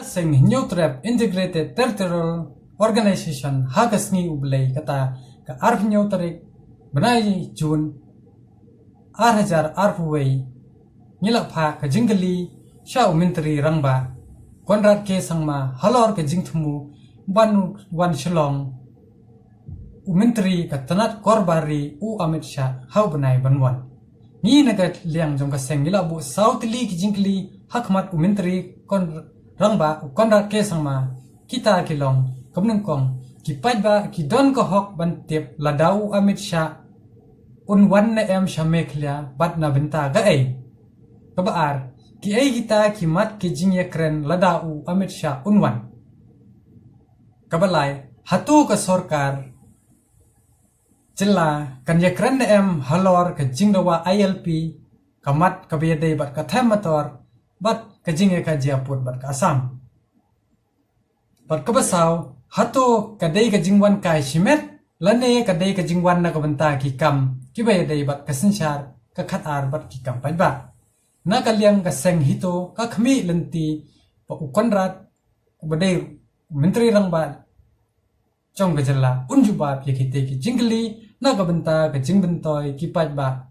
sing Neutrep Integrated Territorial Organization hagasngi ublay kata ka arf Neutrik benai Jun arhajar arfuway ngilak pha ka jinggali sha umintri rangba Konrad ke sangma halor ka jingthumu wan shlong umintri ka tanat korbari u Amit Shah hau benai banwan ni nagat liang jong ka sengila bu South Li ki jingli hakmat umintri rangba Konrad ke sangma kita kilong kamnung kong kipat ba ki don ko hok ban tip ladau Amit Shah unwan na shameklia bat na benta ga kabaar ki kita kimat ki jingye kren ladau Amit Shah unwan kabalai hatu ka sorkar jilla kan ye kren halor ka jingdawa ILP kamat kabiyade bat ka thamator bat ka jingye ka jiapur bat ka Assam bat kabasaw hatu kadai ka jingwan kai shimet lane kadai ka jingwan na kabanta ki kam kibay bat kasinsyar ka khatar bat ki kam ba na kalyang ka seng hito ka khmi lenti pa Konrad badai menteri rangba chong gajalla unjuba pikite ki jingli na kabanta ka jingbentoy ki ba